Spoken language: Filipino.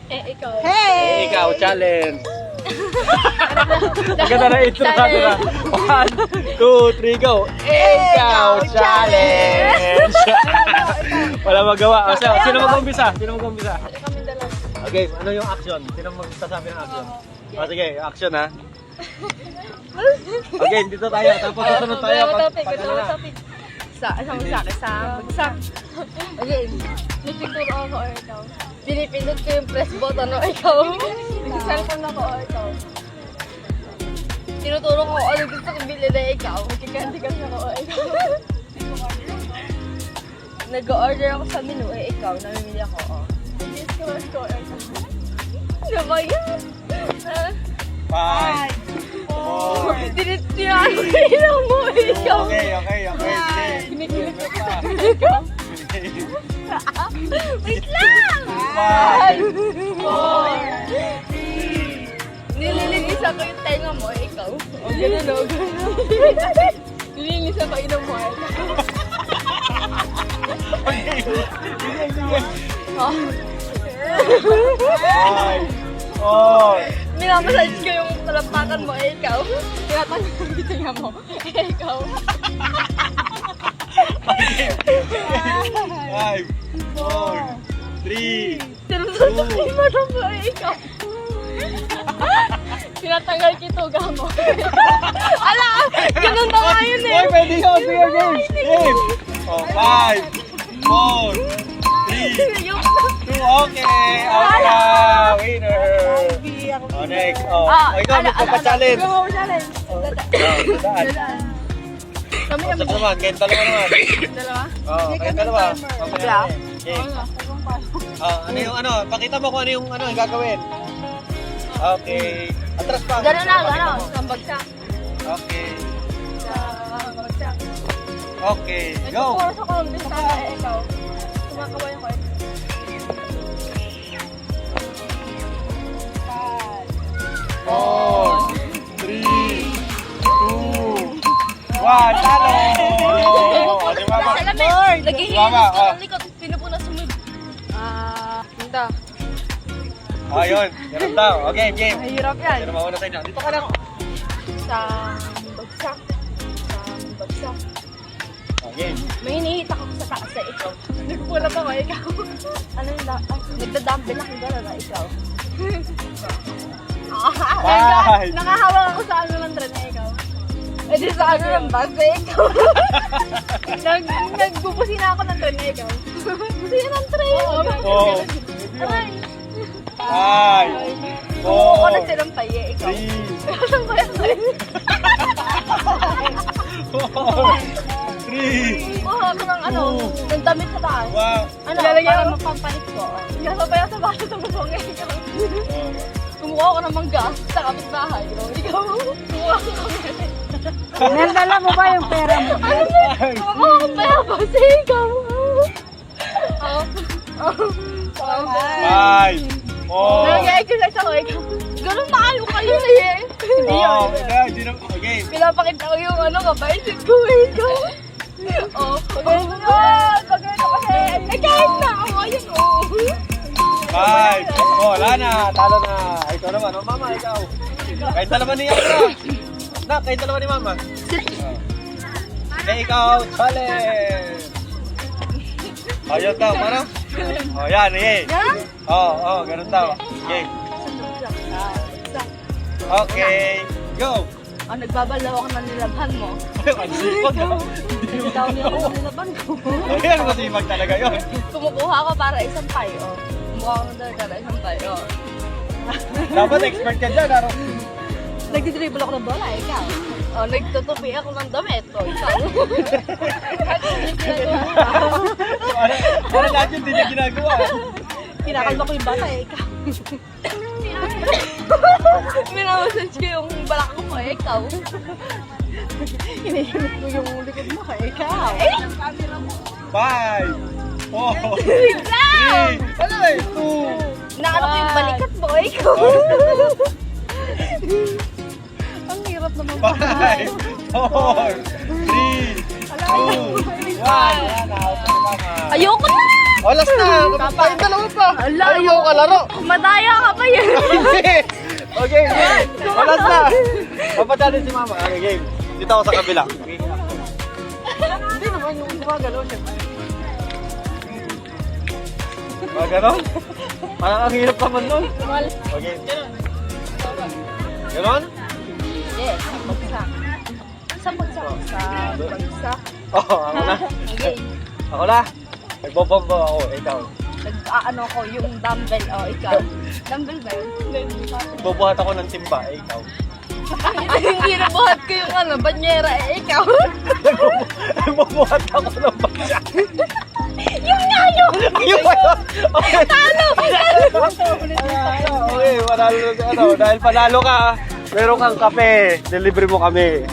Ikaw. Hey! Ikaw, challenge. Maganda na intro natin na. 1, 2, 3, go! Ikaw, challenge! Wala magawa. O, sino mag-umpisa? Sino mag-umpisa? Kami dalawa. Okay, ano yung action? Sino magsasabi ng action? O, sige, action ha. Okay, dito tayo. Tapos susunod tayo. Pag ano na. Sa bagsak. Okay. Nagtuturo ako o ikaw. Pinipindot ko yung press button o ikaw. Nag-cellphone ako o ikaw. Tinuturo ko ano gusto kong bilhin na ikaw. Magkikanti-kanti ako o ikaw. Nag-order ako sa menu eh ikaw. Namimili ako o. Discourse ko o ikaw. Ano ba yan? 5, 4. Tinaan ko ilang mo ikaw. Okay. Kinikilig ko ikaw. Wait lang! 5, 4, nililinis ako yung tenga mo, ikaw. O, gano'n o, gano'n. Nililinis ako inom mo, ikaw. Oh. 5, 4. Minamassage ko yung talampakan mo, ikaw. Tinatanggal ko yung tenga mo, ikaw. 5, 4, 3. Tinutusok ko yung mata mo, ikaw. Tinatanggal kituga mo. Ala! Ganun na nga yun eh. Oy, pwede ka. Sige, game. 5, 4, 3, 2. Okay. Out na. Winner. Oh, next. Ikaw, magpapachallenge. Ikaw challenge. Dadaan. Kami Sa naman, kayo dalawa naman. Dalawa? Kayo dalawa. Wala. Okay. Ano yung ano? Pakita mo kung ano yung gagawin. Okay. Atras pa. Gano'n na, gano'n. Sa bagsak. Okay. Sa bagsak. Okay. Go. Nagpo-force ako ng bintana eh, ikaw. Kumakaway ako eh. 4, 3, 2, 1. Talo! O, di ba ba? Salamin! Naghihilis Mama, ko ng likod. Pinupunas mo. Hindi. Yun. Ganun daw. Okay, game. Mahirap yan. Sino mauna sa inyo? Dito ka lang. Sa bagsak. Game. May hinihit ako sa taas sa ikaw. Nagpulat ako, ikaw. Ano yung nagdadumbbell ako gano'n na ikaw. Bye! Nakahawak ako sa ano ng tren na ikaw. Eh di sa ano ng bus na ikaw. Nagbubusi na ako ng tren na ikaw. Busi na ng tren. Oh. Ay. 5, Kumuha ko na 4, silang paye, ikaw. 3, Saan ba yan? 3, Kumuha ako ng ano, ng damit sa taas. 1. Ano, para mapampalit ko. Gasapaya sa baso sa bubong eh, ikaw. Kumuha ako ng mangga sa kapitbahay. Ikaw, kumuha ko kami. Nandala mo ba yung pera mo? Kumuha ko pa yan kasi ikaw. Five, four. Nag-exercise ako ikaw. Ganun maayo kayo eh. Hindi yun. Hindi na. Okay. Pinapakita ko yung ano kabaisin ko ikaw. Pagano kasi. Ay, kahit na ako. Ayun oh. 5. Wala na. Talo na. Ikaw naman. Mama, ikaw. Kahit dalawa niya na. Kahit dalawa ni mama. Okay, ikaw. Challenge. Ayun daw. Ano? Yan. Ganun daw. Okay. Okay. Go. Nagbabalaw ako ng nilabhan mo. Ang sipag na. Ikaw niya ng nilabhan ko. Ayan, masipag talaga yun. Kumukuha ako para isang pie. Kumukuha ako para isang pie. Dapat expert ka dyan. Ano? Nagdidribble ako ng bola, ikaw. Nagtutupi ako ng damit. Ikaw. Ano lahat yun, hindi niya ginagawa. Kinakalma ko yung bata, ikaw. Minamassage ko yung balakang mo, ikaw. Hinihinit mo yung likod mo, ikaw. 5, 4, Ikaw! 3, 2, Naano ko yung balikat mo, ikaw. Ang hirap naman pa. 5, 4, 3, 2, 1. Ayoko na! O, last na. Kapag dalawa pa. Ayaw ka laro. Madaya ka pa yun. Hindi. Okay, game. O, last na. Papadalin si mama. Okay, game. Dito ako sa kabila. Hindi naman yung gumagalaw siya. Gano'n? Parang ang hirap naman nun. Okay. Gano'n? Hindi, sa bagsak. Sa bagsak. Sa bagsak. Oo, ako na. Okay. Ako na. Nagbobombo ako, ikaw. Nag-ano ko, yung dumbbell. Oh, ikaw. Dumbbell ba yun? Nagbubuhat ako ng timba, ikaw. Ay, hindi nabuhat ko yung ano, banyera. Ikaw. Nagbubuhat ako ng bagsak. Yung nga yun. Ayun ba yun? Okay. Talo! Okay, panalo na ano. Dahil panalo ka, meron kang kape. Delivery mo kami.